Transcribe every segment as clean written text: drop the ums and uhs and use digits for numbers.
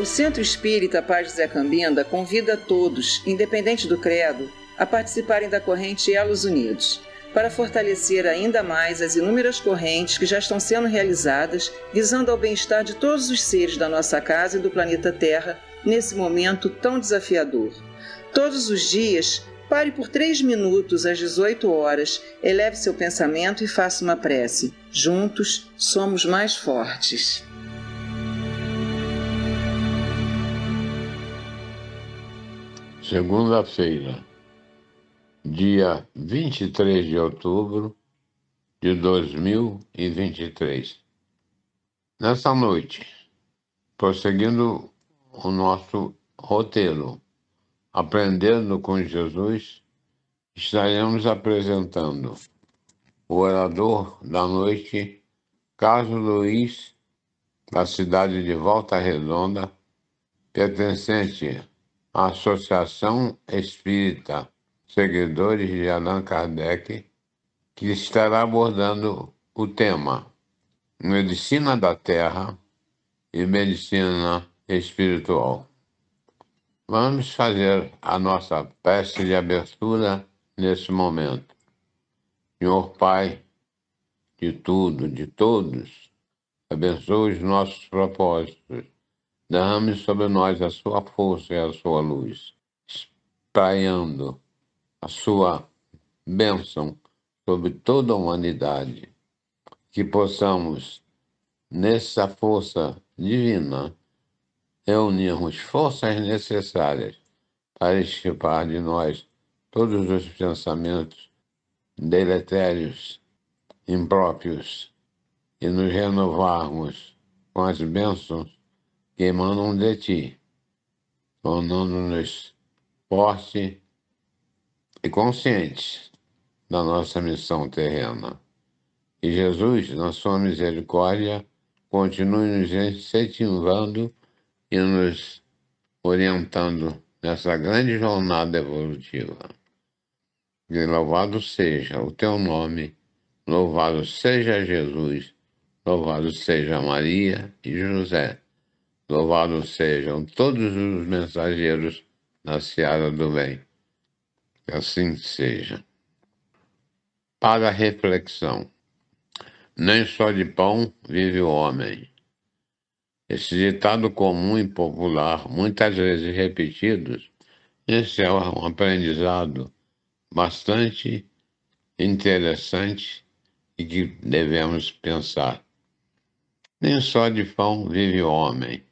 O Centro Espírita Paz de Zé Cambinda convida a todos, independente do credo, a participarem da corrente Elos Unidos, para fortalecer ainda mais as inúmeras correntes que já estão sendo realizadas, visando ao bem-estar de todos os seres da nossa casa e do planeta Terra, nesse momento tão desafiador. Todos os dias, pare por 3 minutos às 18 horas, eleve seu pensamento e faça uma prece. Juntos, somos mais fortes. Segunda-feira, dia 23 de outubro de 2023. Nessa noite, prosseguindo o nosso roteiro, Aprendendo com Jesus, estaremos apresentando o orador da noite, Carlos Luiz, da cidade de Volta Redonda, pertencente à Associação Espírita Seguidores de Allan Kardec, que estará abordando o tema Medicina da Terra e Medicina Espiritual. Vamos fazer a nossa prece de abertura nesse momento. Senhor Pai de tudo, de todos, abençoe os nossos propósitos. Derrame sobre nós a sua força e a sua luz, espraiando a sua bênção sobre toda a humanidade. Que possamos, nessa força divina, reunirmos forças necessárias para extirpar de nós todos os pensamentos deletérios, impróprios, e nos renovarmos com as bênçãos que emanam de Ti, tornando-nos fortes e conscientes da nossa missão terrena. E Jesus, na sua misericórdia, continue nos incentivando e nos orientando nessa grande jornada evolutiva. E louvado seja o Teu nome, louvado seja Jesus, louvado seja Maria e José, louvado sejam todos os mensageiros da seara do bem. Que assim seja. Para a reflexão. Nem só de pão vive o homem. Esse ditado comum e popular, muitas vezes repetido, esse é um aprendizado bastante interessante e que devemos pensar. Nem só de pão vive o homem,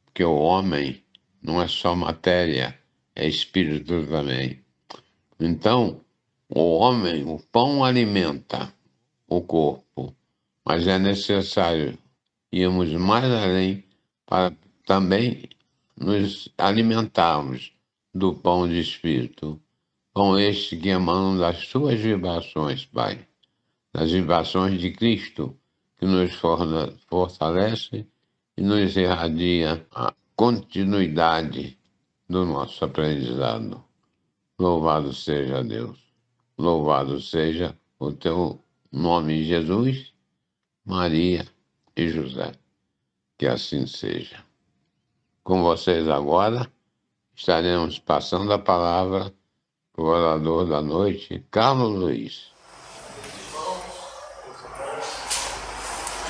porque o homem não é só matéria, é espírito também. Então, o homem, o pão alimenta o corpo, mas é necessário irmos mais além para também nos alimentarmos do pão de espírito, pão este que emanam das suas vibrações, Pai, das vibrações de Cristo, que nos fortalece e nos irradia a continuidade do nosso aprendizado. Louvado seja Deus, louvado seja o Teu nome, Jesus, Maria e José. Que assim seja. Com vocês agora, estaremos passando a palavra para o orador da noite, Carlos Luiz.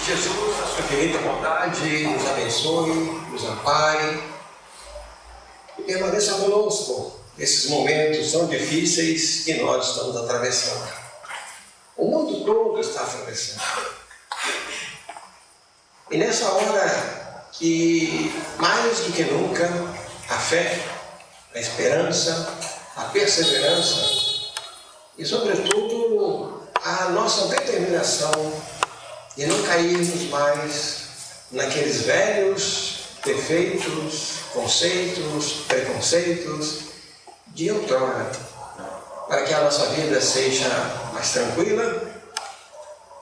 Jesus, a sua infinita bondade, nos abençoe, nos ampare e permaneça conosco nesses momentos tão difíceis que nós estamos atravessando. O mundo todo está atravessando. E nessa hora que, mais do que nunca, a fé, a esperança, a perseverança e, sobretudo, a nossa determinação de não cairmos mais naqueles velhos defeitos, conceitos, preconceitos de outrora, para que a nossa vida seja mais tranquila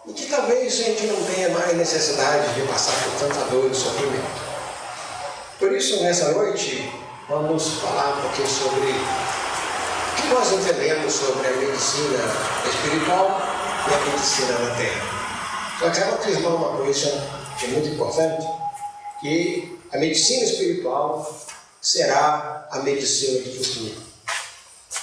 e que talvez a gente não tenha mais necessidade de passar por tanta dor e sofrimento. Por isso, nessa noite, vamos falar um pouquinho sobre o que nós entendemos sobre a medicina espiritual e a medicina da terra. Só quero afirmar uma coisa que é muito importante, que a medicina espiritual será a medicina do futuro.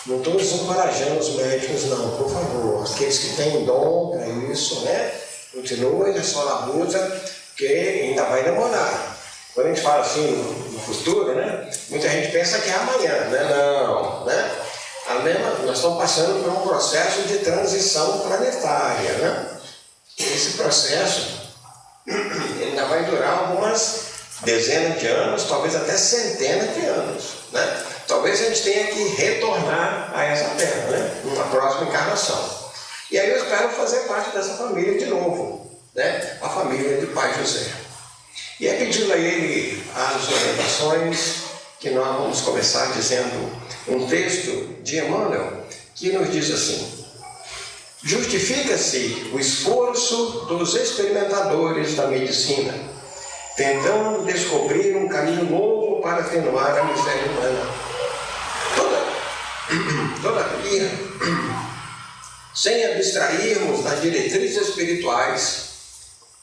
Não estou desencorajando os médicos, não, por favor. Aqueles que têm dom para isso, né? Continuem na sua labuta, porque ainda vai demorar. Quando a gente fala assim no futuro, né? Muita gente pensa que é amanhã, né? Não, né? Nós estamos passando por um processo de transição planetária, né? Esse processo ainda vai durar algumas dezenas de anos, talvez até centenas de anos, né? Talvez a gente tenha que retornar a essa terra, né? Numa próxima encarnação. E aí eu espero fazer parte dessa família de novo, né? A família de Pai José. E é pedindo a ele as orientações que nós vamos começar dizendo um texto de Emmanuel que nos diz assim: justifica-se o esforço dos experimentadores da medicina, tentando descobrir um caminho novo para atenuar a miséria humana. Todavia, sem abstrairmos das diretrizes espirituais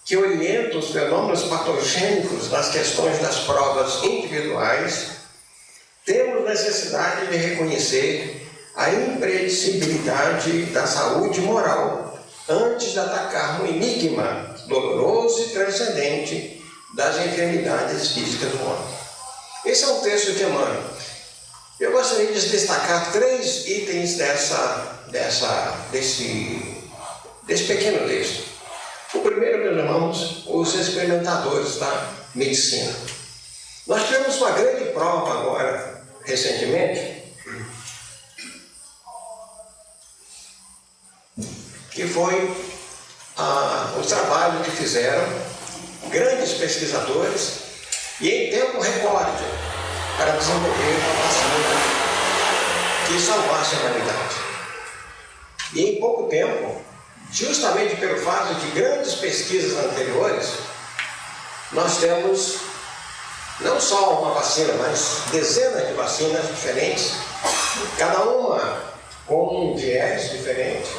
que orientam os fenômenos patogênicos nas questões das provas individuais, temos necessidade de reconhecer a imprevisibilidade da saúde moral antes de atacar um enigma doloroso e transcendente das enfermidades físicas do homem. Esse é um texto de Emmanuel. Eu gostaria de destacar 3 itens desse pequeno texto. O primeiro, meus irmãos, os experimentadores da medicina. Nós tivemos uma grande prova agora, recentemente, que foi o trabalho que fizeram grandes pesquisadores e em tempo recorde para desenvolver uma vacina que salvasse a humanidade. E em pouco tempo, justamente pelo fato de grandes pesquisas anteriores, nós temos não só uma vacina, mas dezenas de vacinas diferentes, cada uma com um viés diferente,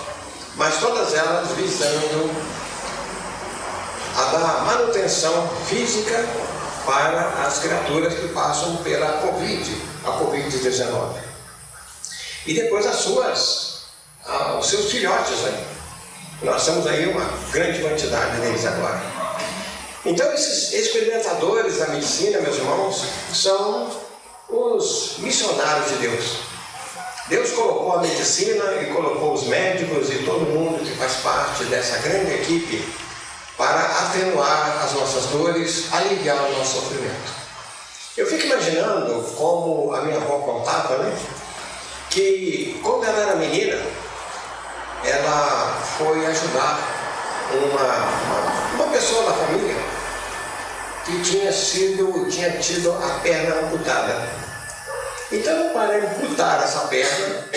mas todas elas visando a dar manutenção física para as criaturas que passam pela a Covid-19. E depois os seus filhotes, né? Nós temos aí uma grande quantidade deles agora. Então, esses experimentadores da medicina, meus irmãos, são os missionários de Deus. Deus colocou a medicina e colocou os médicos e todo mundo que faz parte dessa grande equipe para atenuar as nossas dores, aliviar o nosso sofrimento. Eu fico imaginando como a minha avó contava, né? Que quando ela era menina, ela foi ajudar uma pessoa da família que tinha tido a perna amputada. Então, para amputar essa perna,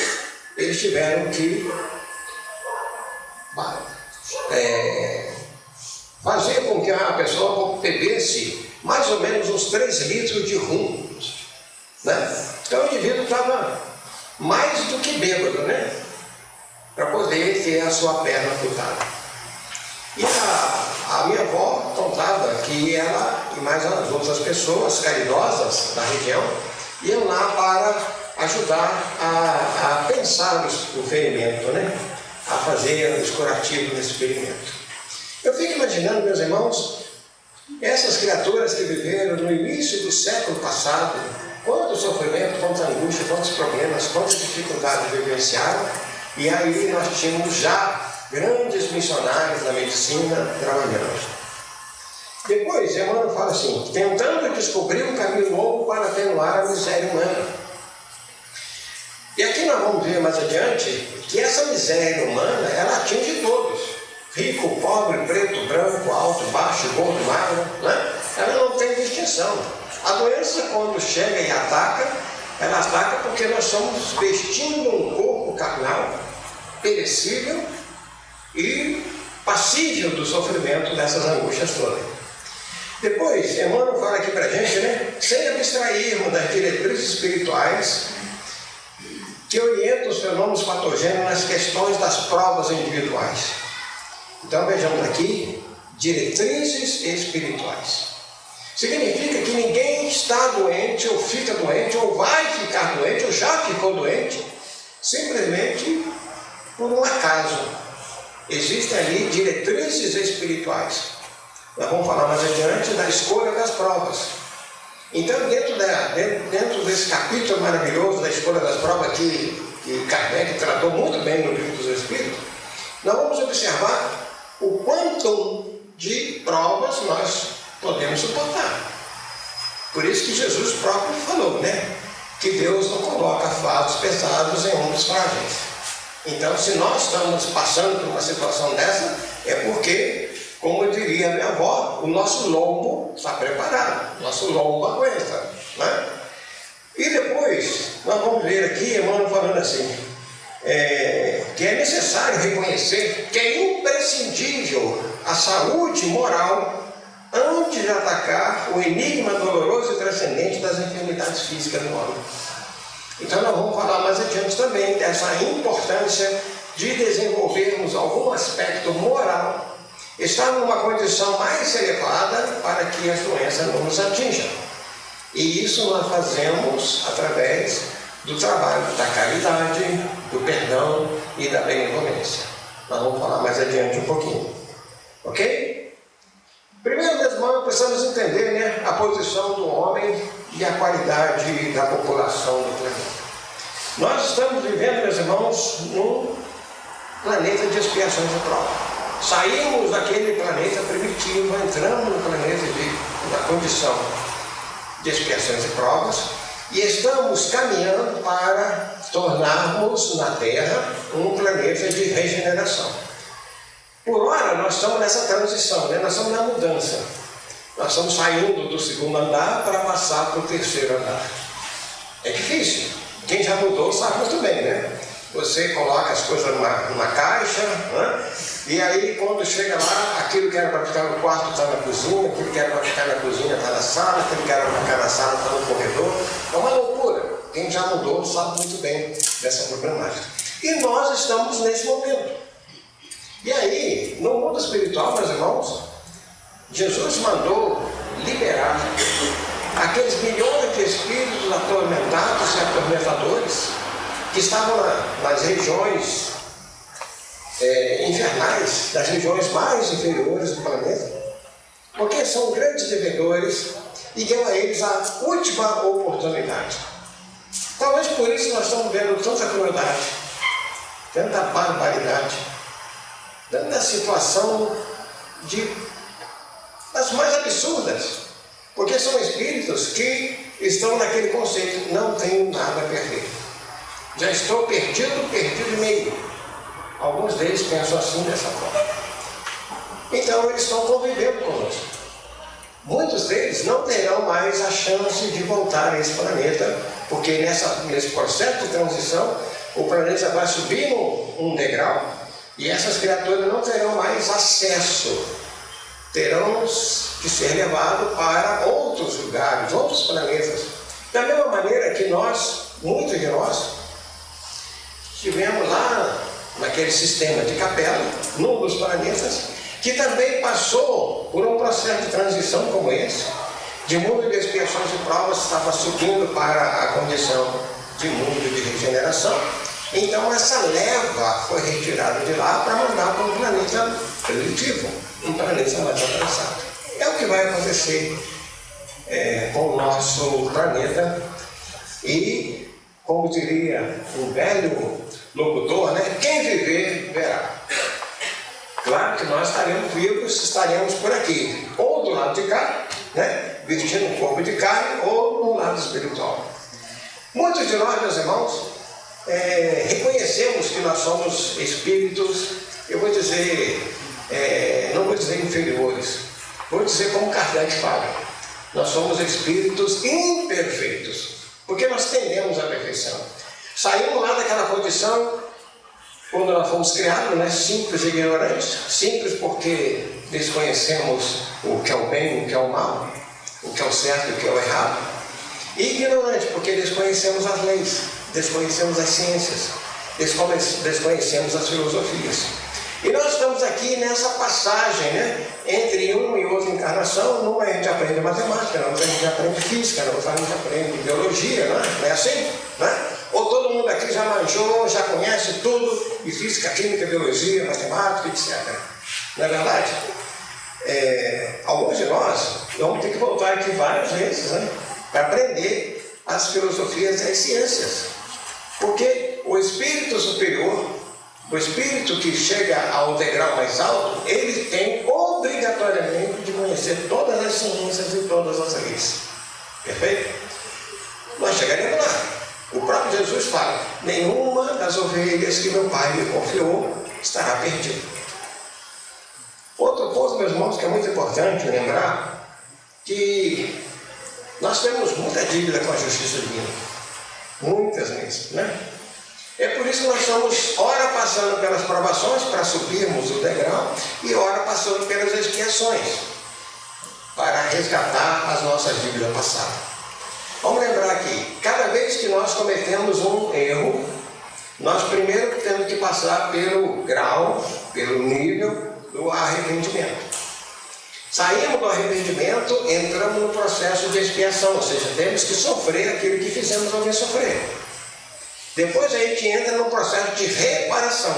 eles tiveram que fazer com que a pessoa bebesse mais ou menos uns 3 litros de rum, né? Então o indivíduo estava mais do que bêbado, né? Para poder ter a sua perna amputada. E a minha avó contava que ela e mais as outras pessoas caridosas da região iam lá para ajudar a pensar o ferimento, né? A fazer os curativos desse ferimento. Eu fico imaginando, meus irmãos, essas criaturas que viveram no início do século passado, quanto sofrimento, quanta angústia, quantos problemas, quantas dificuldades vivenciaram, e aí nós tínhamos já grandes missionários da medicina trabalhando. Depois, Emmanuel fala assim, tentando descobrir um caminho novo para atenuar a miséria humana. E aqui nós vamos ver mais adiante que essa miséria humana, ela atinge todos. Rico, pobre, preto, branco, alto, baixo, gordo, magro, né? Ela não tem distinção. A doença, quando chega e ataca, ela ataca porque nós estamos vestindo um corpo carnal, perecível e passível do sofrimento dessas angústias todas. Depois, Emmanuel fala aqui para a gente, né? Sem abstrairmos das diretrizes espirituais que orientam os fenômenos patogênicos nas questões das provas individuais. Então vejamos aqui, diretrizes espirituais. Significa que ninguém está doente, ou fica doente, ou vai ficar doente, ou já ficou doente, simplesmente por um acaso. Existem ali diretrizes espirituais. Nós vamos falar mais adiante da escolha das provas. Então, dentro desse capítulo maravilhoso da escolha das provas, que Kardec tratou muito bem no Livro dos Espíritos, nós vamos observar o quantum de provas nós podemos suportar. Por isso que Jesus próprio falou, né? Que Deus não coloca fardos pesados em ombros frágeis. Então, se nós estamos passando por uma situação dessa, é porque, como diria a minha avó, o nosso lombo está preparado, o nosso lombo aguenta, né? E depois, nós vamos ver aqui, Emmanuel falando assim, que é necessário reconhecer que é imprescindível a saúde moral antes de atacar o enigma doloroso e transcendente das enfermidades físicas do homem. Então nós vamos falar mais adiante também dessa importância de desenvolvermos algum aspecto moral, estar numa condição mais elevada para que as doenças não nos atinjam. E isso nós fazemos através do trabalho da caridade, do perdão e da benevolência. Nós vamos falar mais adiante um pouquinho. Ok? Primeiro, meus irmãos, precisamos entender, né, a posição do homem e a qualidade da população do planeta. Nós estamos vivendo, meus irmãos, num planeta de expiações e provas. Saímos daquele planeta primitivo, entramos no planeta na condição de expiações e provas e estamos caminhando para tornarmos na Terra um planeta de regeneração. Por hora, nós estamos nessa transição, né? Nós estamos na mudança. Nós estamos saindo do segundo andar para passar para o terceiro andar. É difícil. Quem já mudou sabe muito bem, né? Você coloca as coisas numa caixa, né? E aí quando chega lá, aquilo que era para ficar no quarto está na cozinha, aquilo que era para ficar na cozinha está na sala, aquilo que era para ficar na sala está no corredor. É uma loucura. Quem já mudou sabe muito bem dessa problemática. E nós estamos nesse momento. E aí, no mundo espiritual, meus irmãos, Jesus mandou liberar aqueles milhões de espíritos atormentados e atormentadores que estavam nas regiões infernais, das regiões mais inferiores do planeta, porque são grandes devedores e deu a eles a última oportunidade. Talvez por isso nós estamos vendo tanta crueldade, tanta barbaridade, tanta situação das mais absurdas, porque são espíritos que estão naquele conceito, não tenho nada a perder. Já estou perdido meio. Alguns deles pensam assim, dessa forma. Então eles estão convivendo conosco. Muitos deles não terão mais a chance de voltar a esse planeta, porque nesse processo de transição, o planeta vai subir um degrau e essas criaturas não terão mais acesso. Terão que ser levados para outros lugares, outros planetas. Da mesma maneira que muitos de nós, estivemos lá naquele sistema de Capela, num dos planetas, que também passou por um processo de transição como esse, de mundo de expiações e provas, estava subindo para a condição de mundo de regeneração. Então essa leva foi retirada de lá para mandar para um planeta primitivo, um planeta mais avançado. É o que vai acontecer com o nosso planeta e, como diria um velho locutor, né? Quem viver, verá. Claro que nós estaremos vivos, estaremos por aqui, ou do lado de cá, né? Vestindo um corpo de carne, ou no lado espiritual. Muitos de nós, meus irmãos, reconhecemos que nós somos espíritos, eu vou dizer, não vou dizer inferiores, vou dizer como Kardec fala, nós somos espíritos imperfeitos, porque nós tendemos à perfeição. Saímos lá daquela condição, quando nós fomos criados, né, simples e ignorantes, simples porque desconhecemos o que é o bem, o que é o mal, o que é o certo e o que é o errado, e ignorantes porque desconhecemos as leis, desconhecemos as ciências, desconhecemos as filosofias. E nós estamos aqui nessa passagem, né, entre uma e outra encarnação. Numa a gente aprende matemática, na outra a gente aprende física, na outra a gente aprende biologia, não é assim? Né? Ou todo mundo aqui já manjou, já conhece tudo, e física, química, biologia, matemática, etc. Não é verdade? Alguns de nós vamos ter que voltar aqui várias vezes, né, para aprender as filosofias e as ciências. Porque o espírito superior, o espírito que chega ao degrau mais alto, ele tem obrigatoriamente de conhecer todas as ciências e todas as leis. Perfeito? Nós chegaremos lá. O próprio Jesus fala: nenhuma das ovelhas que meu Pai me confiou estará perdida. Outro ponto, meus irmãos, que é muito importante lembrar, que nós temos muita dívida com a justiça divina. Muitas mesmo, né? É por isso que nós estamos, ora passando pelas provações para subirmos o degrau, e ora passando pelas expiações para resgatar as nossas dívidas passadas. Vamos lembrar que cada vez que nós cometemos um erro, nós primeiro temos que passar pelo grau, pelo nível do arrependimento. Saímos do arrependimento, entramos no processo de expiação, ou seja, temos que sofrer aquilo que fizemos alguém sofrer. Depois a gente entra no processo de reparação,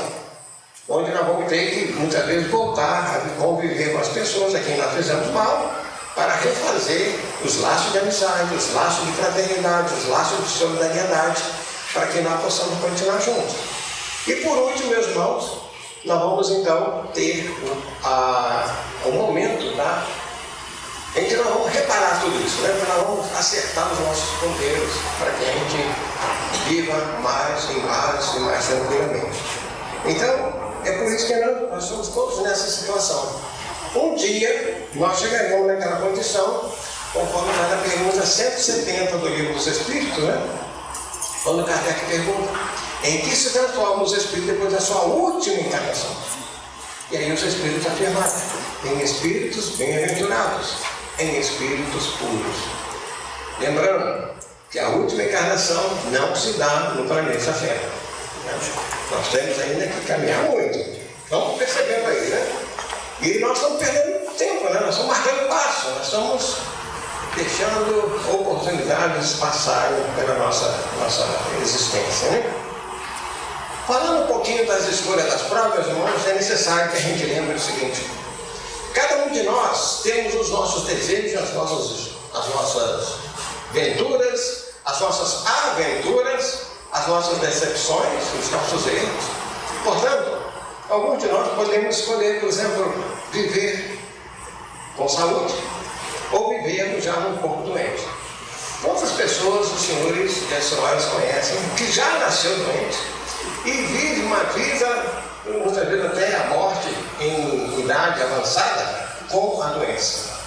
onde nós vamos ter que, muitas vezes, voltar a conviver com as pessoas a quem nós fizemos mal, para refazer os laços de amizade, os laços de fraternidade, os laços de solidariedade, para que nós possamos continuar juntos. E por último, meus irmãos, nós vamos então ter o momento em que nós vamos reparar tudo isso, né? Nós vamos acertar os nossos ponteiros para que a gente viva mais e mais e mais tranquilamente. Então, é por isso que nós somos todos nessa situação. Um dia nós chegaremos naquela condição, conforme está na pergunta 170 do Livro dos Espíritos, né? Quando Kardec pergunta: em que se transformam os espíritos depois da sua última encarnação? E aí os espíritos afirmaram: em espíritos bem-aventurados, em espíritos puros. Lembrando que a última encarnação não se dá no planeta Terra. Nós temos ainda que caminhar muito. Vamos percebendo aí, né? E nós estamos perdendo tempo, né? Nós estamos marcando passo, nós estamos deixando oportunidades passarem pela nossa existência, né? Falando um pouquinho das escolhas das provas, irmãos, é necessário que a gente lembre o seguinte: cada um de nós temos os nossos desejos, as nossas venturas, as nossas aventuras, as nossas decepções, os nossos erros. Portanto, alguns de nós podemos escolher, por exemplo, viver com saúde ou viver já um pouco doente. Quantas pessoas os senhores e as senhoras conhecem que já nasceu doente e vive uma vida, muitas vezes até a morte em idade avançada, com a doença?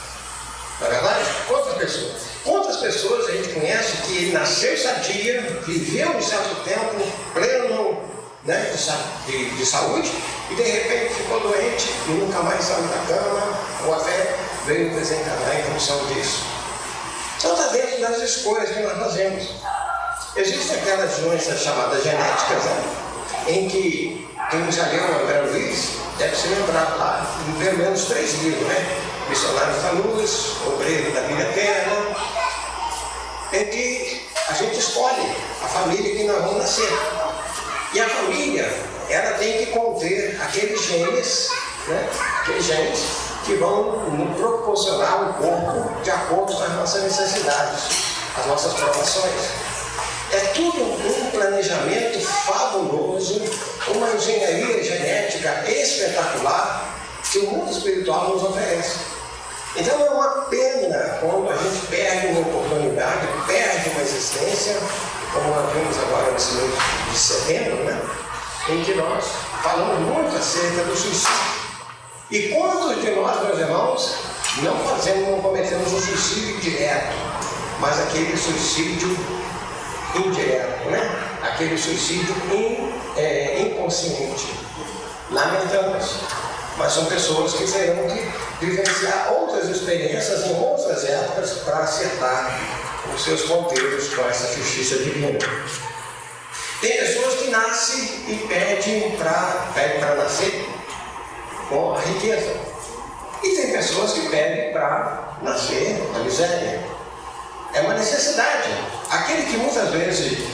Não é verdade? Quantas pessoas? Quantas pessoas a gente conhece que nasceu sadia, viveu um certo tempo pleno, né, de saúde, e de repente ficou doente e nunca mais saiu da cama, ou até veio desencarnar em função disso? Então está dentro das escolhas que nós fazemos. Existem aquelas doenças chamadas genéticas, né, em que quem já leu o André Luiz deve se lembrar lá, em pelo menos 3 livros, né? Missionários da Luz, Obreiro da Vida Eterna, em que a gente escolhe a família que nós vamos nascer. E a família, ela tem que conter aqueles genes, né? Aqueles genes que vão nos proporcionar um corpo de acordo com as nossas necessidades, as nossas provações. É tudo um planejamento fabuloso, uma engenharia genética espetacular que o mundo espiritual nos oferece. Então é uma pena quando a gente perde uma oportunidade, perde uma existência, como nós vimos agora nesse mês de setembro, né? Em que nós falamos muito acerca do suicídio. E quantos de nós, meus irmãos, não cometemos um suicídio direto, mas aquele suicídio indireto, né? Aquele suicídio inconsciente. Lamentamos, mas são pessoas que terão que vivenciar outras experiências em outras épocas para acertar os seus ponteiros com essa justiça divina. Tem pessoas que nascem e pedem para nascer com a riqueza. E tem pessoas que pedem para nascer na miséria. É uma necessidade. Aquele que muitas vezes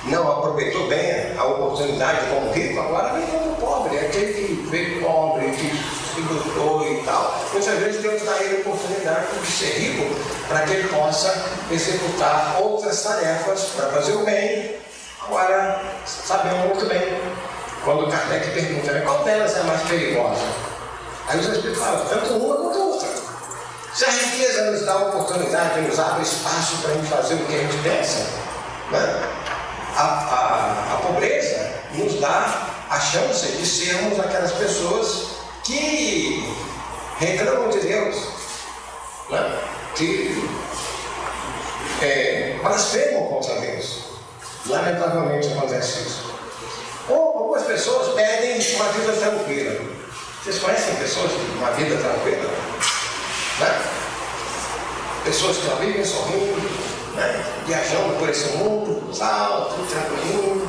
não aproveitou bem a oportunidade como rico, agora vem como pobre. Aquele que veio pobre, que se lutou e tal, muitas vezes Deus dá a ele a oportunidade de ser rico para que ele possa executar outras tarefas para fazer o bem. Agora, sabemos muito bem, quando Kardec pergunta, qual delas é a mais perigosa? Aí os Espíritos falam, tanto uma quanto a outra. Se a riqueza nos dá a oportunidade, nos abre espaço para a gente fazer o que a gente pensa, né? A pobreza nos dá a chance de sermos aquelas pessoas que reclamam de Deus, né? Que blasfemam contra Deus. Lamentavelmente acontece isso. Ou algumas pessoas pedem uma vida tranquila. Vocês conhecem pessoas de uma vida tranquila? Né? Pessoas que vivem sorrindo, né? Viajando por esse mundo, tal, tudo tranquilinho.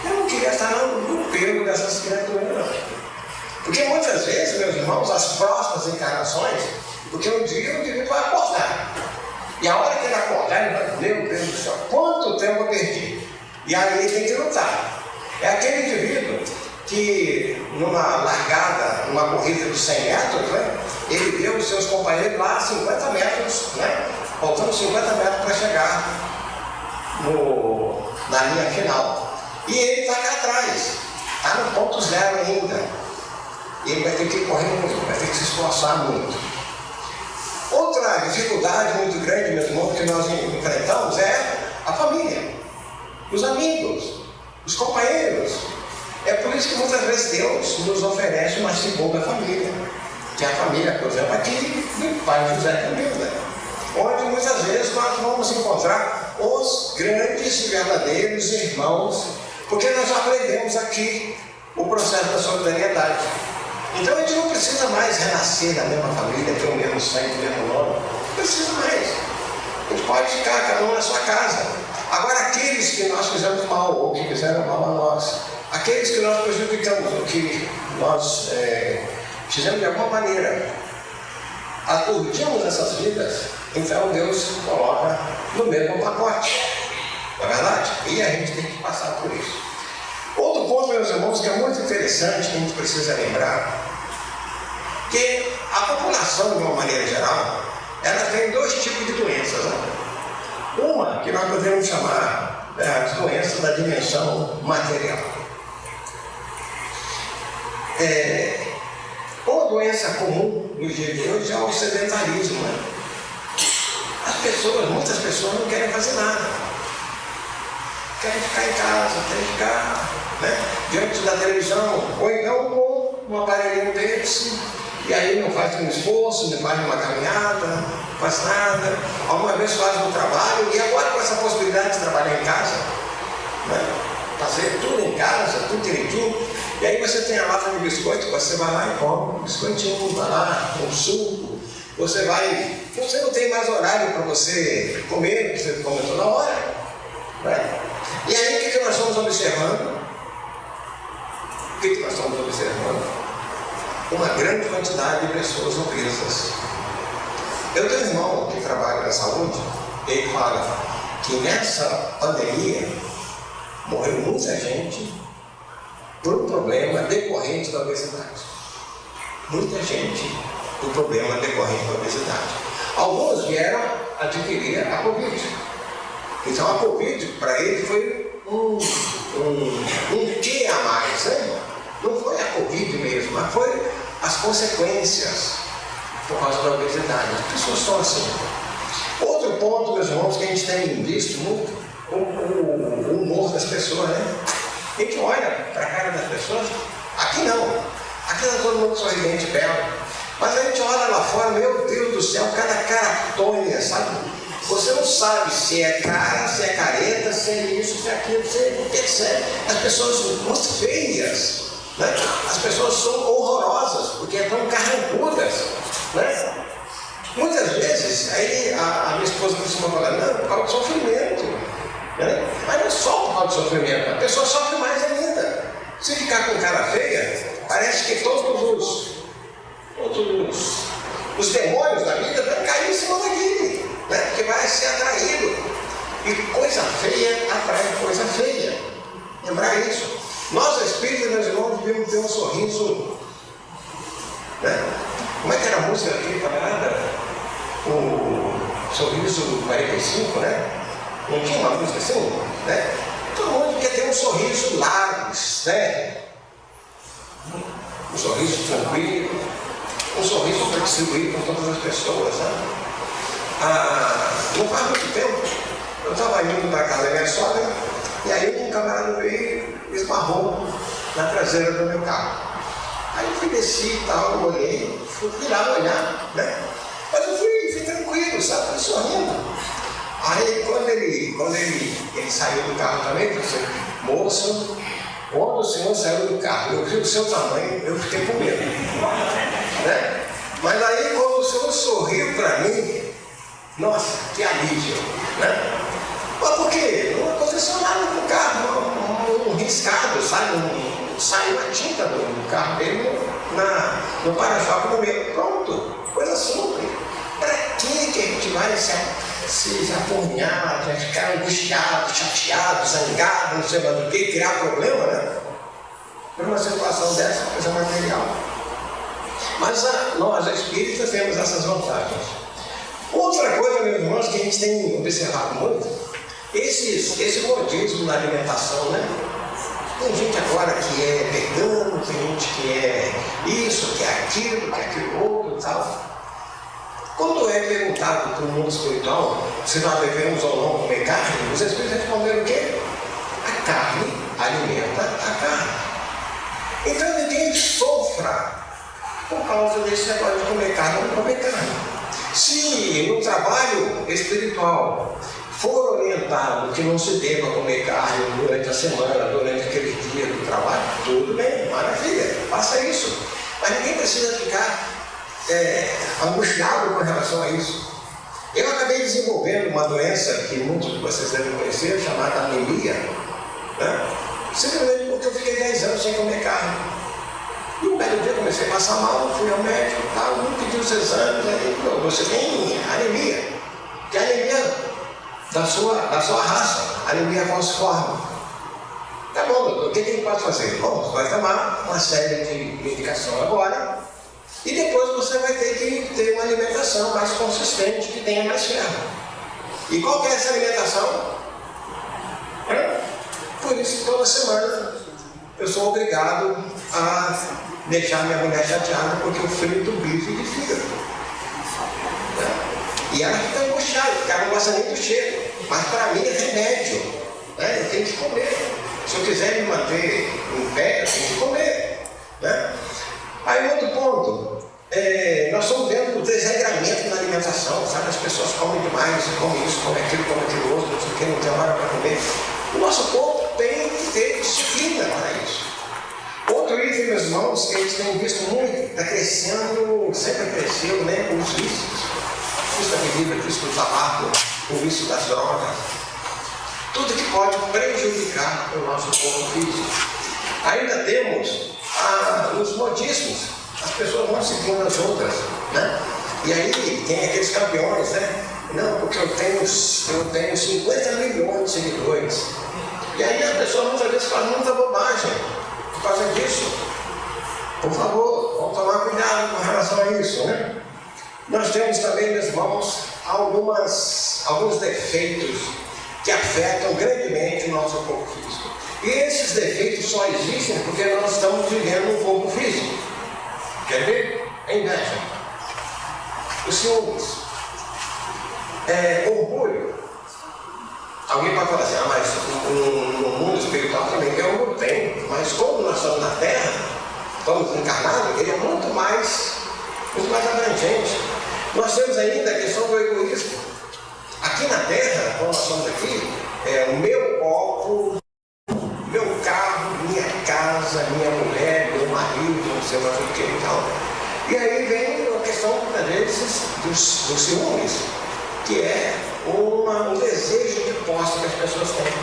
Eu não queria estar no pelo dessas criaturas, não. Porque muitas vezes, meus irmãos, as próximas encarnações, porque um dia o indivíduo vai acordar. E a hora que ele acordar, ele vai, meu Deus do céu, quanto tempo eu perdi? E aí ele tem que lutar. É aquele indivíduo que numa largada, numa corrida de 100 metros, né, ele deu os seus companheiros lá 50 metros, né, faltando 50 metros para chegar na linha final. E ele está cá atrás, está no ponto zero ainda. E ele vai ter que correr muito, vai ter que se esforçar muito. Outra dificuldade muito grande, meus irmãos, que nós enfrentamos é a família, os amigos, os companheiros. É por isso que muitas vezes Deus nos oferece uma segunda família, que é a família, por exemplo, aqui do pai José Camilo, onde muitas vezes nós vamos encontrar os grandes e verdadeiros irmãos, porque nós já aprendemos aqui o processo da solidariedade. Então a gente não precisa mais renascer na mesma família, ter o mesmo sangue, o mesmo nome, não precisa mais. A gente pode ficar cada um na sua casa. Agora, aqueles que nós fizemos mal, ou que fizeram mal a nós, aqueles que nós prejudicamos, ou que nós fizemos de alguma maneira, aturdimos essas vidas, então Deus coloca no mesmo pacote, não é verdade? E a gente tem que passar por isso. Outro ponto, meus irmãos, que é muito interessante, que a gente precisa lembrar, que a população, de uma maneira geral, ela tem dois tipos de doenças, né? Uma que nós podemos chamar as doenças da dimensão material. Uma doença comum nos dias de hoje é o sedentarismo, né? Muitas pessoas não querem fazer nada. Querem ficar em casa, querem ficar, né, diante da televisão, ou então com um aparelhinho desse, e aí não faz um esforço, não faz uma caminhada, não faz nada, alguma vez faz um trabalho, e agora com essa possibilidade de trabalhar em casa, né, fazer tudo em casa, tudo direitinho, e aí você tem a lata de biscoito, você vai lá e come um biscoitinho, vai lá, um suco, você não tem mais horário para você comer, você come toda hora, né? E aí o que nós estamos observando? O que nós estamos observando? Uma grande quantidade de pessoas obesas. Eu tenho um irmão que trabalha na saúde, ele fala que nessa pandemia morreu muita gente por um problema decorrente da obesidade. Muita gente por problema decorrente da obesidade. Alguns vieram adquirir a Covid. Então a Covid para ele foi um quê a mais, né? Não foi a Covid mesmo, mas foi as consequências por causa da obesidade. As pessoas estão assim. Outro ponto, meus irmãos, que a gente tem visto muito, o humor das pessoas, né? A gente olha para a cara das pessoas, aqui não. Aqui está todo mundo sorridente, belo. Mas a gente olha lá fora, meu Deus do céu, cada cartônia, sabe? Você não sabe se é cara, se é careta, se é isso, se é aquilo, você não percebe. As pessoas são muito feias, né? As pessoas são horrorosas, porque estão carrancudas, né? Muitas vezes, aí a minha esposa costuma falar, não, por causa do sofrimento, né? Mas não é só por causa do sofrimento, a pessoa sofre mais ainda. Se ficar com cara feia, parece que todos os demônios da vida vão cair em cima daquele, né? Porque vai ser atraído. E coisa feia atrai coisa feia. Lembrar isso. Nós, espíritas, meus irmãos, devemos ter um sorriso, né? Como é que era a música daquele camarada? O Sorriso 45, né? Não tinha uma música assim, né? Todo mundo quer ter um sorriso largo, né? Um sorriso tranquilo, um sorriso para distribuir com todas as pessoas, né? Não faz muito tempo, eu estava indo para a casa da minha sogra, e aí um camarada veio e esbarrou na traseira do meu carro. Aí eu fui descer e tal, eu olhei, fui lá olhar, né? Mas eu fui tranquilo, sabe? Fui sorrindo. Aí quando ele saiu do carro também, eu disse, moço, quando o senhor saiu do carro, eu vi o seu tamanho, eu fiquei com medo, né? Mas aí quando o senhor sorriu para mim, nossa, que alívio, né? Mas por quê? Não aconteceu nada com o carro, um riscado, sabe? Saiu a tinta do carro dele no para-choque do meu. Pronto, coisa simples. Para que a gente vai se aporrear, vai ficar angustiado, chateado, zangado, não sei mais do que, criar problema, né? Por uma situação dessa, coisa material. Mas nós, espíritas, temos essas vantagens. Outra coisa, meus irmãos, que a gente tem observado muito, esse modismo na alimentação, né? Tem gente agora que é vegano, tem gente que é isso, que é aquilo outro e tal. Quando é perguntado para o mundo espiritual se nós devemos ou não comer carne, os espíritos responderam o quê? A carne alimenta a carne. Então ninguém sofra por causa desse negócio de comer carne ou não comer carne. Se no trabalho espiritual for orientado que não se deva comer carne durante a semana, durante aquele dia do trabalho, tudo bem, maravilha, faça isso. Mas ninguém precisa ficar angustiado com relação a isso. Eu acabei desenvolvendo uma doença que muitos de vocês devem conhecer, chamada anemia, né? Simplesmente porque eu fiquei 10 anos sem comer carne. E um belo dia eu comecei a passar mal, fui ao médico, tal, me pediu os exames, aí você tem anemia, que é anemia da sua raça, anemia falciforme. Tá bom, doutor, o que a gente pode fazer? Bom, você vai tomar uma série de medicação agora, e depois você vai ter que ter uma alimentação mais consistente, que tenha mais ferro. E qual que é essa alimentação? Por isso que toda semana eu sou obrigado a deixar minha mulher chateada porque eu frito bife de fígado. E ela fica angustiada, porque ela não gosta nem do cheiro. Mas para mim é remédio, né? Eu tenho que comer. Se eu quiser me manter em pé, eu tenho que comer, né? Aí outro ponto, nós estamos vendo o desregramento na alimentação, sabe? As pessoas comem demais, comem isso, comem aquilo outro, não sei o que, não tem hora para comer. O nosso corpo tem que ter disciplina para isso. Outro item, meus irmãos, que a gente tem visto muito, está crescendo, sempre cresceu, né? Os vícios. O vício da bebida, o vício do tabaco, o vício das drogas. Tudo que pode prejudicar o nosso corpo físico. Ainda temos os modismos. As pessoas vão seguindo as outras, né? E aí tem aqueles campeões, né? Não, porque eu tenho 50 milhões de seguidores. E aí as pessoas muitas vezes fazem muita bobagem por causa disso. Por favor, vamos tomar cuidado com relação a isso, né? Nós temos também, meus irmãos, alguns defeitos que afetam grandemente o nosso corpo físico. E esses defeitos só existem porque nós estamos vivendo um corpo físico. Quer ver? É inveja. Os ciúmes. Orgulho. Alguém pode falar assim, mas no mundo espiritual também tem orgulho. Tem. Mas como nós estamos na Terra, estamos encarnados, ele é muito mais abrangente. Nós temos ainda a questão do egoísmo. Aqui na Terra, quando nós estamos aqui, o meu copo, meu carro, minha casa, minha mulher, meu marido, não sei mais o que e tal. E aí vem a questão, às vezes, dos ciúmes, que é um desejo de posse que as pessoas têm.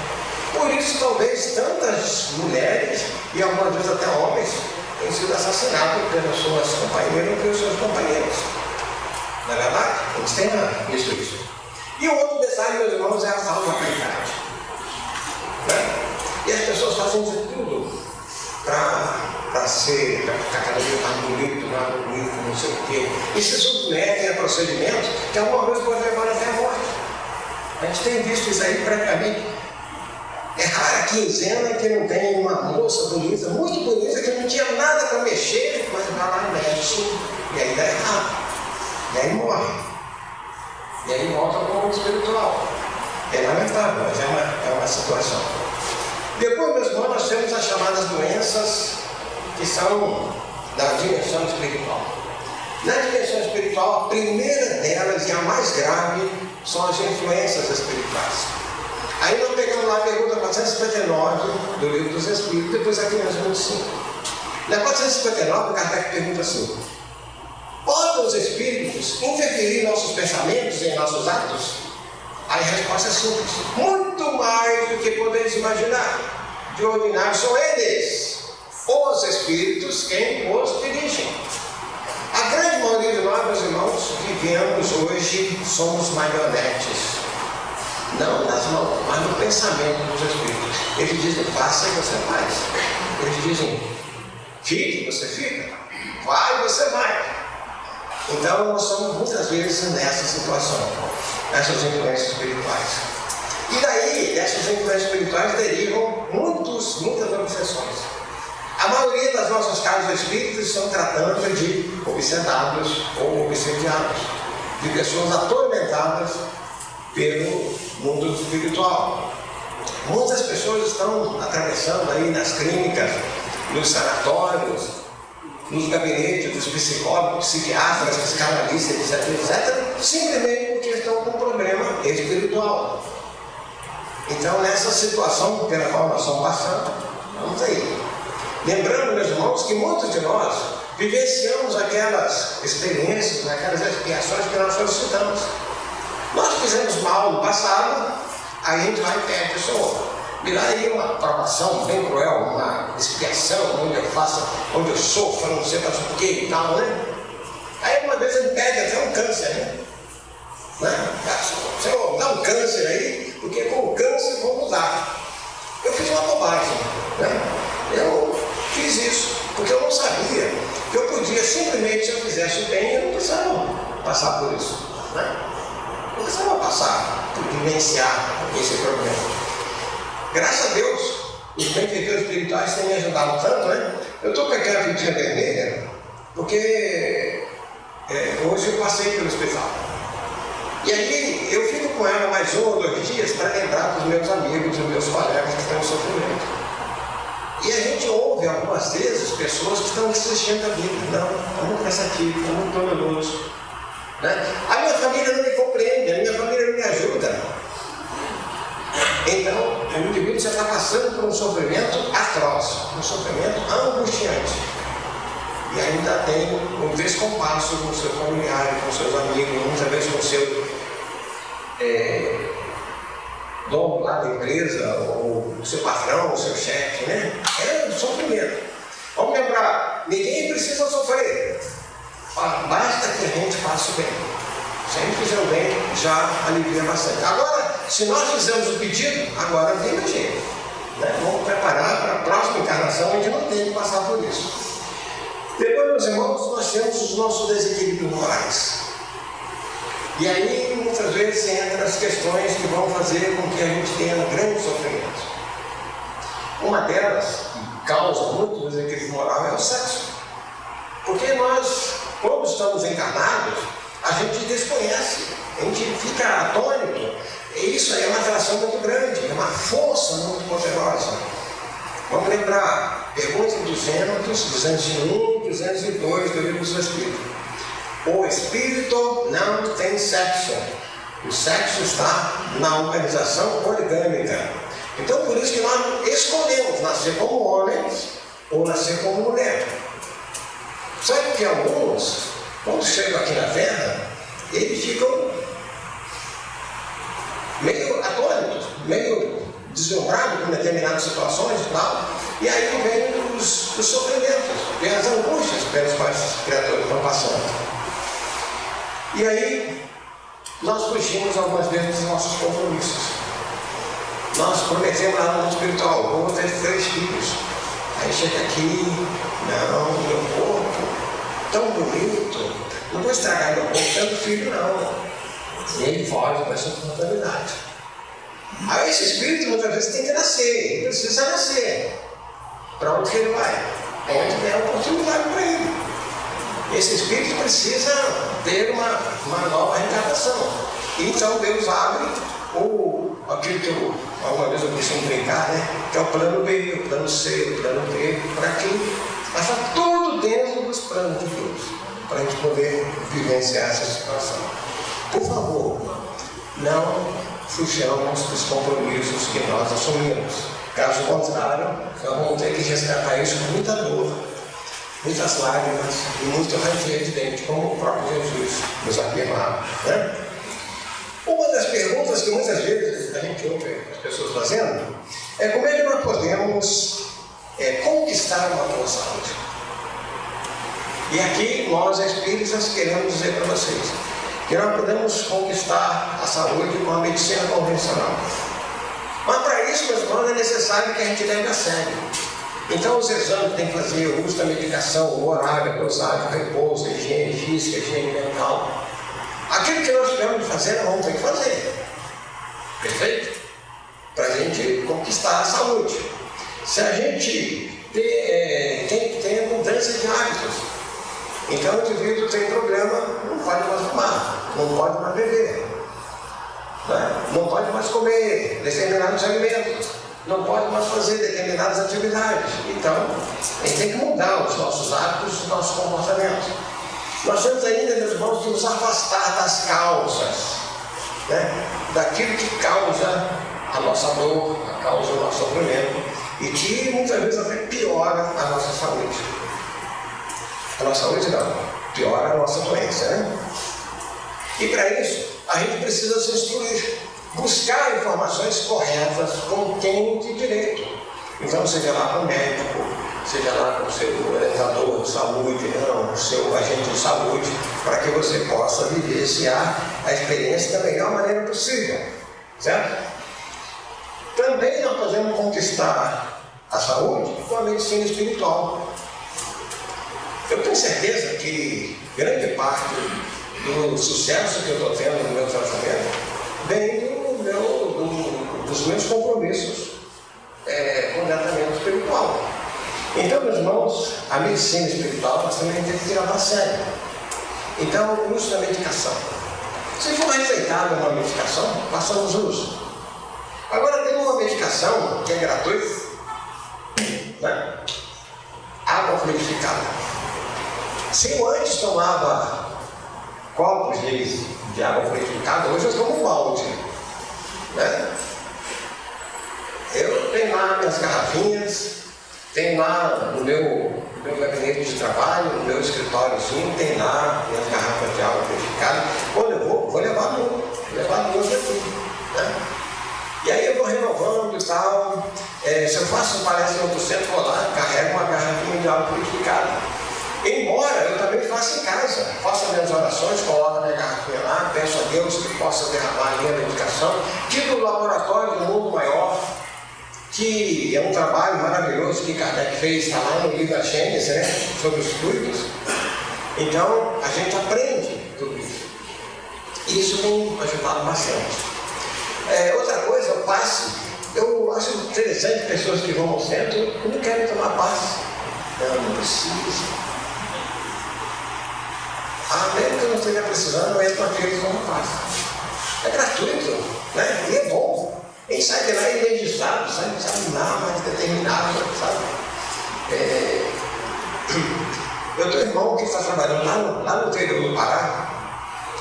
Por isso, talvez, tantas mulheres, e algumas vezes até homens, tem sido assassinado pelas suas companheiras ou pelos seus companheiros. Não é verdade? Eles têm visto isso. E o outro detalhe, meus irmãos, é a tal da caridade. Né? E as pessoas fazem de tudo para ficar cada vez mais bonito, não sei o quê. E se submetem a procedimentos que alguma vez pode levar até a morte. A gente tem visto isso aí praticamente. É rara a quinzena que não tem uma moça bonita, muito bonita, que não tinha nada para mexer, mas vai lá no médico, e aí dá errado. E aí morre. E aí volta para o mundo espiritual. É lamentável, mas é uma situação. Depois, meus irmãos, nós temos as chamadas doenças que são da dimensão espiritual. Na dimensão espiritual, a primeira delas e a mais grave são as influências espirituais. Aí nós pegamos lá a pergunta 459 do Livro dos Espíritos, depois a 525. Na 459, Kardec pergunta assim: podem os espíritos interferir em nossos pensamentos e em nossos atos? Aí a resposta é simples: muito mais do que podeis imaginar. De ordinário são eles, os espíritos, quem os dirigem. A grande maioria de nós, meus irmãos, vivemos hoje, somos marionetes. Não nas mãos, mas no pensamento dos espíritos. Eles dizem, faça e você faz. Eles dizem, fique, você fica. Vai, você vai. Então, nós somos muitas vezes nessa situação, nessas influências espirituais. E daí, dessas influências espirituais derivam muitas obsessões. A maioria das nossas casas espíritas estão tratando de obsedados ou obsediados, de pessoas atormentadas pelo mundo espiritual. Muitas pessoas estão atravessando aí nas clínicas, nos sanatórios, nos gabinetes dos psicólogos, psiquiatras, psicanalistas, etc., simplesmente porque estão com um problema espiritual. Então, nessa situação pela qual nós estamos passando, vamos aí. Lembrando, meus irmãos, que muitos de nós vivenciamos aquelas experiências, aquelas expiações que nós solicitamos. Nós fizemos mal no passado, aí a gente vai e pede, Senhor, me dá aí uma provação bem cruel, uma expiação, onde eu sofro, não sei mais o que e tal, né? Aí uma vez ele pede até um câncer, né? Senhor, dá um câncer aí, porque com o câncer vou mudar. Eu fiz uma bobagem, né? Eu fiz isso, porque eu não sabia que eu podia simplesmente, se eu fizesse o bem, eu não precisava passar por isso, né? Não precisava passar por vivenciar esse problema. Graças a Deus, os benfeitores espirituais têm me ajudado tanto, né? Eu estou com aquela fitinha vermelha, porque hoje eu passei pelo hospital. E aí eu fico com ela mais 1 ou 2 dias para lembrar dos meus amigos, dos meus colegas que estão em sofrimento. E a gente ouve algumas vezes pessoas que estão desistindo da vida. Não, é muito cansativo, é muito doloroso. Né? A minha família não me compreende, a minha família não me ajuda. Então, o indivíduo já está passando por um sofrimento atroz, um sofrimento angustiante. E ainda tem um descompasso com seus familiares, com seus amigos, muitas vezes com o seu dono lá da empresa, ou o seu patrão, o seu chefe, né? É um sofrimento. Vamos lembrar, ninguém precisa sofrer. Basta que a gente faça o bem. Se a gente fizer o bem, já alivia bastante. Agora, se nós fizermos o pedido, agora tem mais jeito. Né? Vamos preparar para a próxima encarnação, a gente não tem que passar por isso. Depois, meus irmãos, nós temos os nossos desequilíbrios morais. E aí, muitas vezes, entram as questões que vão fazer com que a gente tenha um grande sofrimento. Uma delas, que causa muito desequilíbrio moral, é o sexo. Porque nós, quando estamos encarnados, a gente desconhece, a gente fica atônito. E isso aí é uma atração muito grande, é uma força muito poderosa. Vamos lembrar, pergunta dos Gênesis 201 e 202 do Livro dos Espíritos. O espírito não tem sexo. O sexo está na organização orgânica. Então, por isso que nós escolhemos nascer como homens ou nascer como mulher. Sabe que alguns, quando chegam aqui na Terra, eles ficam meio atônitos, meio deslumbrados com determinadas situações e tal, e aí vem os sofrimentos. ver as angústias pelas quais as criaturas estão passando. E aí, nós fugimos algumas vezes dos nossos compromissos. Nós prometemos lá no mundo espiritual, vou ter 3 filhos. Aí chega aqui, não, meu corpo, tão bonito, não vou estragar meu corpo tendo filho, não. E ele foge com essa oportunidade. Aí esse espírito muitas vezes tem que nascer, ele precisa nascer. Para onde que ele vai? Onde tem a oportunidade para ele. Esse espírito precisa ter uma nova reencarnação. Então Deus abre aquilo que alguma vez eu costumo brincar, né? Que é o plano B, o plano C, o plano D, para que faça tudo dentro dos planos de Deus, para a gente poder vivenciar essa situação. Por favor, não fujamos dos compromissos que nós assumimos. Caso contrário, nós vamos ter que resgatar isso com muita dor, muitas lágrimas e muito ranger de dentro, como o próprio Jesus nos afirmava, né? Uma das perguntas que muitas vezes a gente ouve as pessoas fazendo é como é que nós podemos conquistar uma boa saúde. E aqui nós espíritas queremos dizer para vocês que nós podemos conquistar a saúde com a medicina convencional. Mas para isso, meus irmãos, é necessário que a gente leve a sério. Então os exames tem que fazer o uso da medicação, o horário, a dosagem, o repouso, a higiene física, a higiene mental. Aquilo que nós tivemos de fazer, nós vamos ter que fazer. Perfeito? Para a gente conquistar a saúde. Se a gente tem mudança de hábitos, então o indivíduo tem problema, não pode mais fumar, não pode mais beber, né? Não pode mais comer determinados alimentos, não pode mais fazer determinadas atividades. Então, a gente tem que mudar os nossos hábitos, os nossos comportamentos. Nós temos ainda, meus irmãos, que nos afastar das causas, né? Daquilo que causa a nossa dor, causa o nosso sofrimento e que muitas vezes até piora a nossa saúde. A nossa saúde não, piora a nossa doença, né? E para isso, a gente precisa se instruir, buscar informações corretas com quem de direito. Então, seja lá com o médico, seja lá com o seu orientador de saúde, não, o seu agente de saúde, para que você possa vivenciar a experiência da melhor maneira possível, certo? Também nós podemos conquistar a saúde com a medicina espiritual. Eu tenho certeza que grande parte do sucesso que eu estou tendo no meu tratamento vem dos meus compromissos com o tratamento espiritual. Então, meus irmãos, a medicina espiritual nós também temos que tirar a sério. Então, o uso da medicação. Se for receitada uma medicação, façamos uso. Agora, tem uma medicação que é gratuita, né? Água fluidificada. Se eu antes tomava copos de água fluidificada, hoje eu tomo um balde, né? Eu tenho lá minhas garrafinhas, tenho lá no meu gabinete de trabalho, no meu escritóriozinho, tem lá minhas garrafas de água fluidificada. Quando eu vou levar duas aqui, né? E aí eu vou renovando e tal. Se eu faço palestra em outro centro, vou lá, carrego uma garrafinha de água fluidificada. Embora eu também faça em casa, faço as minhas orações, coloco a minha garrafinha lá, peço a Deus que possa derramar a minha medicação, tiro do laboratório do mundo maior, que é um trabalho maravilhoso que Kardec fez, está lá no livro da Gênesis, né, sobre os fluidos. Então a gente aprende tudo isso. Isso tem ajudado bastante. Outra coisa, o passe. Eu acho interessante pessoas que vão ao centro e não querem tomar passe. Não precisa. Mesmo que eu não esteja precisando, eu entro aqueles como passe. É gratuito, né? E é bom. Quem sai de lá é energizado, sabe mais determinado, sabe? Eu tenho um irmão que está trabalhando lá no interior do Pará.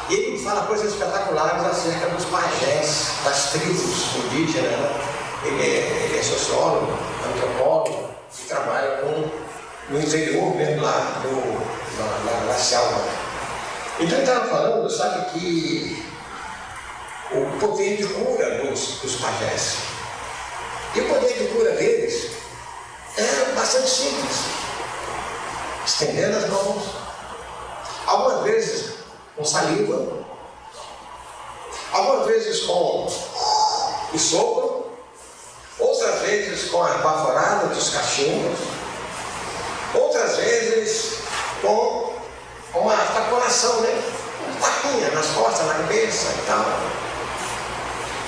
E ele fala coisas espetaculares acerca dos pajés, das tribos indígenas, né? Ele é sociólogo, antropólogo, e trabalha no interior mesmo lá, na selva. Então ele estava falando, sabe, que o poder de cura dos pajés. E o poder de cura deles é bastante simples. estendendo as mãos, algumas vezes com saliva, algumas vezes com o sopro, outras vezes com a baforada dos cachimbos, outras vezes com uma taponação, né? Uma tapinha nas costas, na cabeça e tal.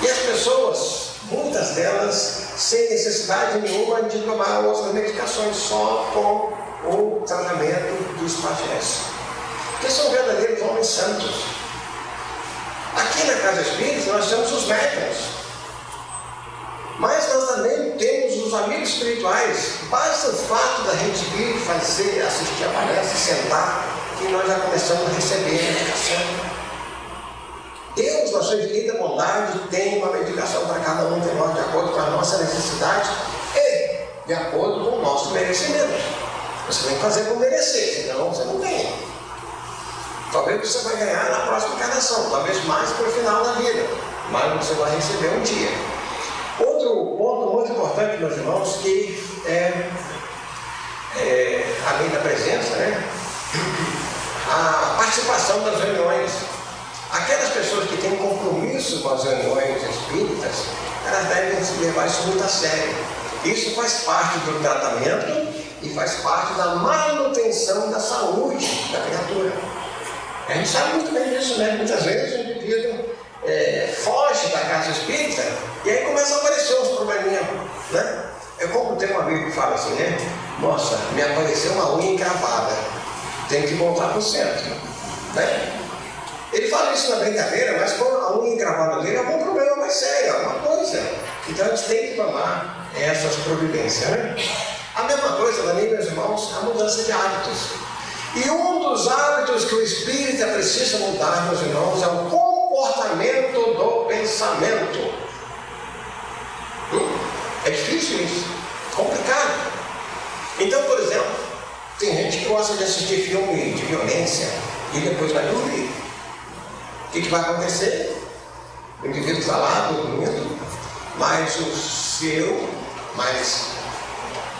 E as pessoas, muitas delas, sem necessidade nenhuma de tomar outras medicações, só com o tratamento dos pajés, que são verdadeiros homens santos. Aqui na Casa Espírita nós temos os médiuns, mas nós também temos os amigos espirituais. Basta o fato da gente vir fazer, assistir a palestra, sentar, que nós já começamos a receber a medicação. Deus, na sua infinita bondade, tem uma medicação para cada um de nós, de acordo com a nossa necessidade e de acordo com o nosso merecimento. Você tem que fazer por merecer, senão você não ganha. Talvez você vai ganhar na próxima encarnação, talvez mais para o final da vida, mas você vai receber um dia. Outro ponto muito importante, meus irmãos, que além da presença, né, a participação das reuniões. Aquelas pessoas que têm compromisso com as reuniões espíritas, elas devem levar isso muito a sério. Isso faz parte do tratamento e faz parte da manutenção da saúde da criatura. A gente sabe muito bem disso, né? Muitas vezes o indivíduo foge da casa espírita e aí começa a aparecer uns probleminhas, né? Eu como tem um amigo que fala assim, né? Nossa, me apareceu uma unha encravada, tenho que voltar para o centro, né? Ele fala isso na brincadeira, mas com a unha encravada dele é algum problema mais sério, alguma coisa. Então a gente tem que tomar essas providências, né? A mesma coisa também, meus irmãos, a mudança de hábitos. E um dos hábitos que o espírita precisa mudar, meus irmãos, é o comportamento do pensamento. É difícil isso, complicado. Então, por exemplo, tem gente que gosta de assistir filme de violência e depois vai dormir. O que vai acontecer? O indivíduo está lá dormindo, mas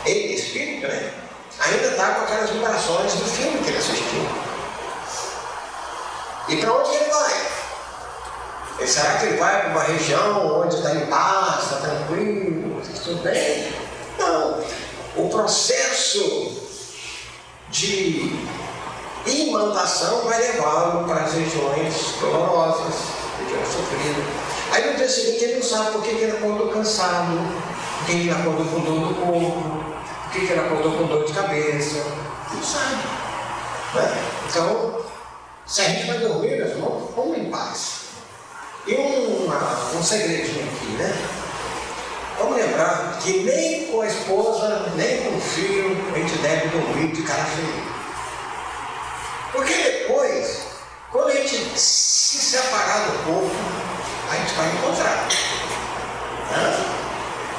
ele, espírito, né, ainda está com aquelas vibrações do filme que ele assistiu. E para onde ele vai? Será que ele vai para uma região onde está em paz, está tranquilo, tudo bem? Não. O processo de imantação vai levá-lo para as regiões dolorosas, regiões sofridas. Aí no dia seguinte ele não sabe por que ele acordou cansado, por que ele acordou com dor no corpo, por que ele acordou com dor de cabeça. Não sabe, né? Então, se a gente vai dormir, meus irmãos, vamos em paz. E um segredinho aqui, né? Vamos lembrar que nem com a esposa, nem com o filho, a gente deve dormir de cara feia. Porque depois, quando a gente se separar do corpo, a gente vai encontrar. Né?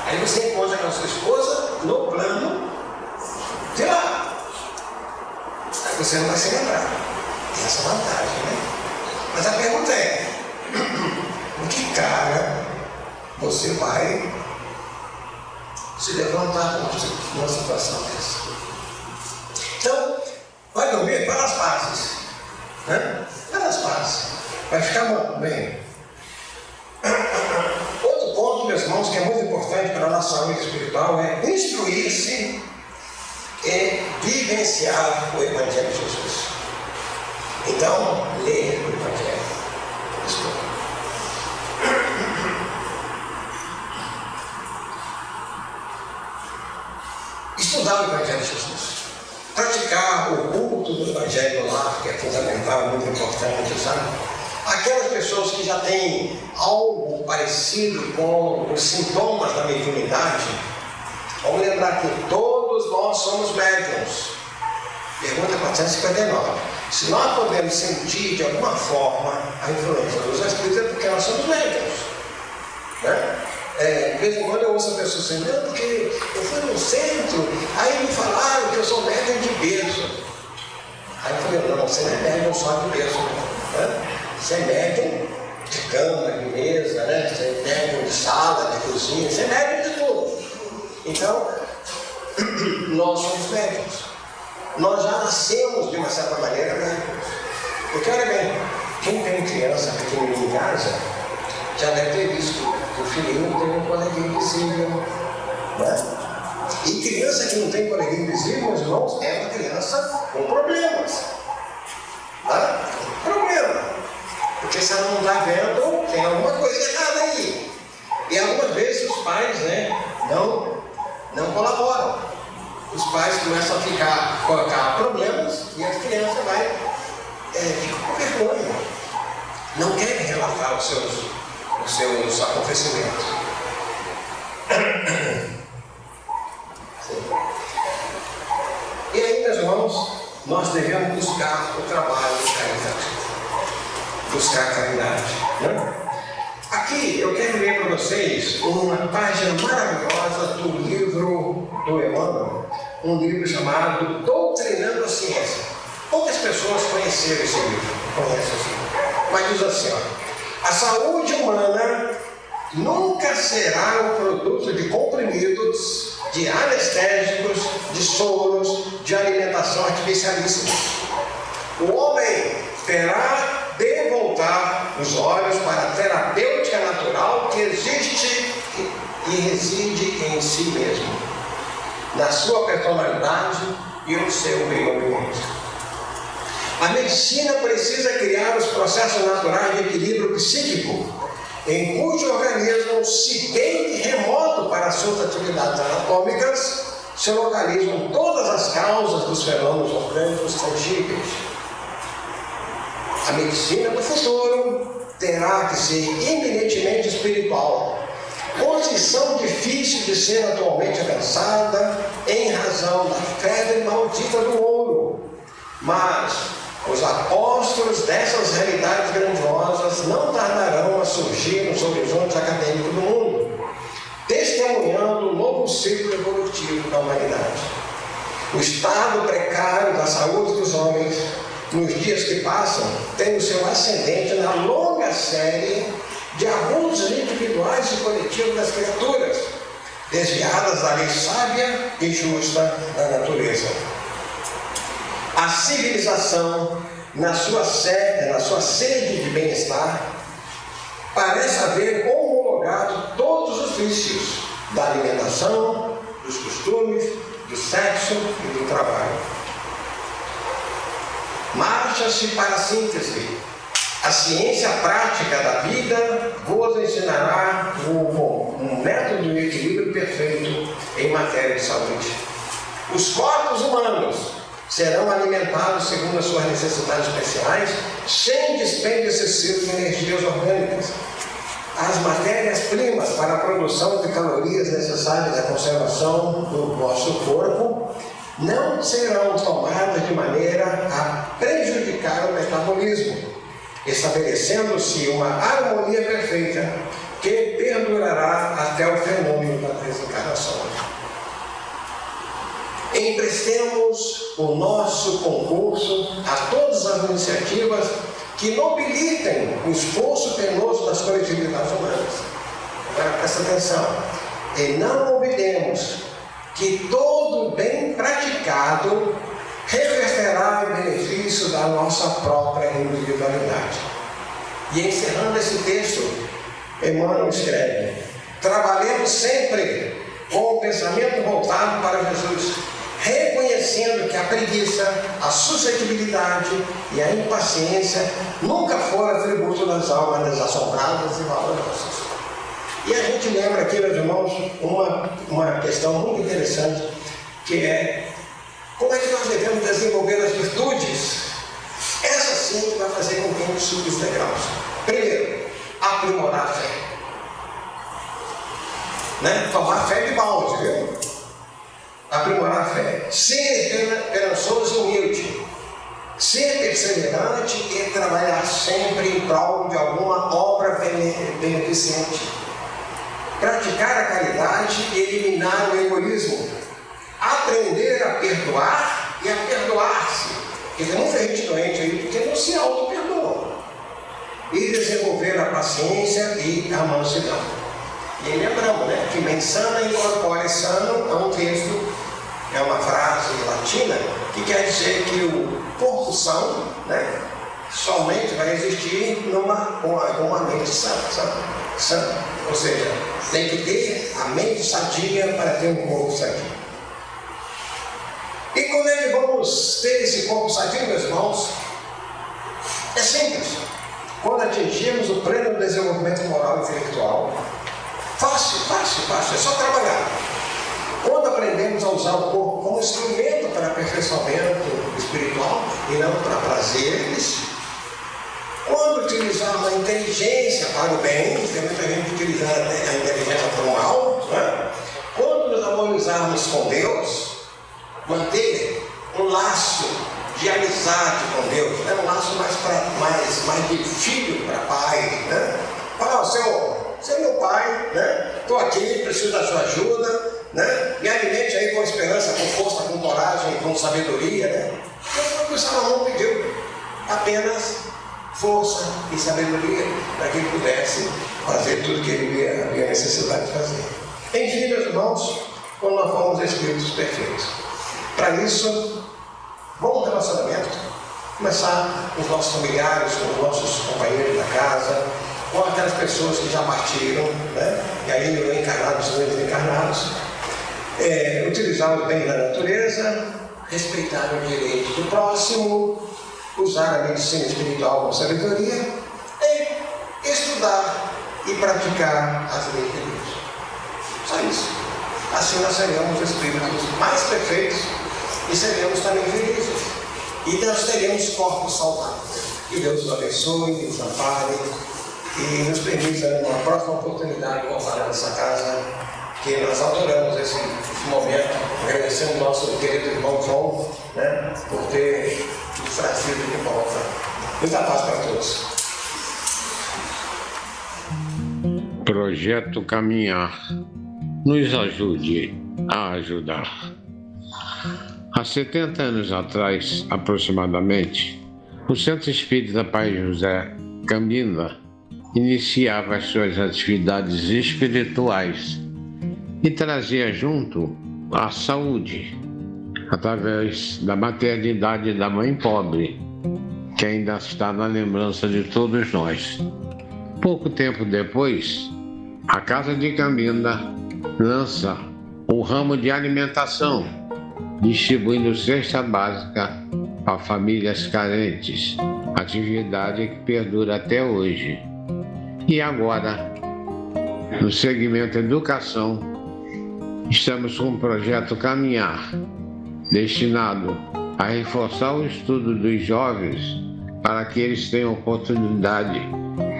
Aí você encontra com a sua esposa no plano de lá. Aí você não vai se lembrar. Tem essa vantagem, né? Mas a pergunta é, em que cara você vai se levantar numa situação dessa? Então, vai dormir para as pazes, né? Para as pazes. Vai ficar bem. Outro ponto, meus irmãos, que é muito importante para a nossa saúde espiritual é instruir-se e vivenciar o Evangelho de Jesus. Então, ler o Evangelho. Estudar o Evangelho de Jesus. Praticar o culto do Evangelho lá, que é fundamental, muito importante, sabe? Aquelas pessoas que já têm algo parecido com os sintomas da mediunidade, vamos lembrar que todos nós somos médiuns. Pergunta 459. Se nós podemos sentir de alguma forma a influência dos espíritos, é porque nós somos médiuns, né? De vez em quando eu ouço a pessoa dizendo, não, porque eu fui no centro, aí me falaram que eu sou médium de berço. Aí eu falei, não, você não é médium só de berço, né? Você é médium de cama, de mesa, né? Você é médium de sala, de cozinha, você é médium de tudo. Então, nós somos médiums. nós já nascemos de uma certa maneira, né? Porque olha bem, quem tem criança pequenininha em casa já deve ter visto que o filhinho tem um coleguinha invisível, né? E criança que não tem coleguinha invisível, meus irmãos, é uma criança com problemas. Tá? Problema. Porque se ela não está vendo, tem alguma coisa errada aí. E algumas vezes os pais, né, não colaboram. Os pais começam a colocar problemas e a criança vai fica com vergonha. Não querem relatar os seus acontecimentos. E aí, meus irmãos, nós devemos buscar o trabalho de caridade. Buscar caridade, né? Aqui eu quero ler para vocês uma página maravilhosa do livro do Emmanuel, um livro chamado Doutrinando a Ciência. Poucas pessoas conheceram esse livro, mas diz assim, ó: a saúde humana nunca será o produto de comprimidos, de anestésicos, de soros, de alimentação artificialíssima. O homem terá de voltar os olhos para a terapêutica natural que existe e reside em si mesmo, na sua personalidade e no seu meio ambiente. A medicina precisa criar os processos naturais de equilíbrio psíquico, em cujo organismo, se bem que remoto para suas atividades anatômicas, se localizam todas as causas dos fenômenos orgânicos tangíveis. A medicina do futuro terá que ser eminentemente espiritual, condição difícil de ser atualmente alcançada em razão da febre maldita do ouro. Mas os apóstolos dessas realidades grandiosas não tardarão a surgir nos horizontes acadêmicos do mundo, testemunhando um novo ciclo evolutivo da humanidade. O estado precário da saúde dos homens nos dias que passam tem o seu ascendente na longa série de abusos individuais e coletivos das criaturas, desviadas da lei sábia e justa da natureza. A civilização, na sua sede de bem-estar, parece haver homologado todos os vícios da alimentação, dos costumes, do sexo e do trabalho. Marcha-se para a síntese. A ciência prática da vida vos ensinará um método de equilíbrio perfeito em matéria de saúde. Os corpos humanos serão alimentados segundo as suas necessidades especiais, sem dispêndio excessivo de energias orgânicas. As matérias-primas para a produção de calorias necessárias à conservação do vosso corpo não serão tomadas de maneira a prejudicar o metabolismo, estabelecendo-se uma harmonia perfeita que perdurará até o fenômeno da desencarnação. Emprestemos o nosso concurso a todas as iniciativas que nobilitem o esforço penoso das coletividades humanas. Agora presta atenção. E não olvidemos que todo bem praticado reverterá em benefício da nossa própria individualidade. E encerrando esse texto, Emmanuel escreve: trabalhemos sempre com o pensamento voltado para Jesus, reconhecendo que a preguiça, a suscetibilidade e a impaciência nunca foram atributo das almas desassombradas e valorosas. E a gente lembra aqui, meus irmãos, uma questão muito interessante, que é como é que nós devemos desenvolver as virtudes? Essa sim que vai fazer com que a gente suba os degraus. Primeiro, aprimorar a fé. Né? Tomar fé de balde, viu? Aprimorar a fé. Ser esperançoso e humilde. Ser perseverante e trabalhar sempre em prol de alguma obra beneficente. Praticar a caridade e eliminar o egoísmo. Aprender a perdoar e a perdoar-se. Porque tem muita gente doente aí porque não se auto-perdoa. E desenvolver a paciência e a mansidão. E lembramos, né, que mens sana incorpore sano é um texto é uma frase latina que quer dizer que o corpo são, né, somente vai existir com uma mente sã. Ou seja, tem que ter a mente sadia para ter um corpo sadio. E como é que vamos ter esse corpo sadio, meus irmãos? É simples. Quando atingirmos o pleno desenvolvimento moral e intelectual, fácil, é só trabalhar. Quando aprendemos a usar o corpo como instrumento para aperfeiçoamento espiritual e não para prazeres, quando utilizarmos a inteligência para o bem, tem muita gente utilizando a inteligência para o mal, né? Quando nos harmonizarmos com Deus, manter um laço de amizade com Deus, né? Um laço mais de filho para pai, né? Fala, Senhor, você é meu pai, né? Estou aqui, preciso da sua ajuda, né? Me alimente aí com esperança, com força, com coragem, com sabedoria, né? Então, o que o Salomão pediu, apenas força e sabedoria para que ele pudesse fazer tudo que ele havia necessidade de fazer. Enfim, meus irmãos, quando nós formos espíritos perfeitos. Para isso, bom relacionamento, começar com os nossos familiares, com os nossos companheiros da casa, com aquelas pessoas que já partiram, né? E aí encarnados e desencarnados, utilizar o bem da natureza, respeitar o direito do próximo, usar a medicina espiritual com sabedoria e estudar e praticar as leis de Deus. Só isso. Assim nós seremos espíritos mais perfeitos e seremos também felizes. E nós teremos corpos saudáveis. Que Deus nos abençoe, nos ampare e nos permita, numa próxima oportunidade, voltar a nossa casa, que nós adoramos esse momento, agradecendo o nosso querido irmão João, né, por ter nos trazido de volta. Muita paz para todos. Projeto Caminhar. Nos ajude a ajudar. Há 70 anos atrás, aproximadamente, o Centro Espírita Pai José Cambinda iniciava as suas atividades espirituais e trazia junto a saúde, através da maternidade da mãe pobre, que ainda está na lembrança de todos nós. Pouco tempo depois, a Casa de Cambinda lança o ramo de alimentação, distribuindo cesta básica a famílias carentes, atividade que perdura até hoje. E agora, no segmento educação, estamos com o projeto Caminhar, destinado a reforçar o estudo dos jovens para que eles tenham oportunidade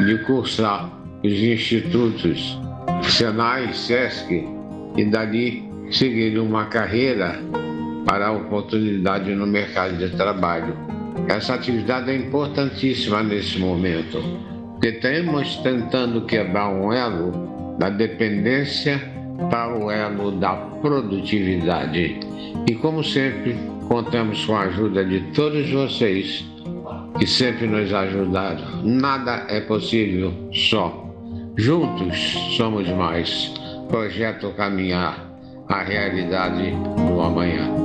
de cursar os institutos Senai, Sesc e dali seguir uma carreira para a oportunidade no mercado de trabalho. Essa atividade é importantíssima nesse momento, porque estamos tentando quebrar um elo da dependência para o elo da produtividade. E como sempre, contamos com a ajuda de todos vocês que sempre nos ajudaram. Nada é possível só. Juntos somos mais. Projeto Caminhar, a realidade do amanhã.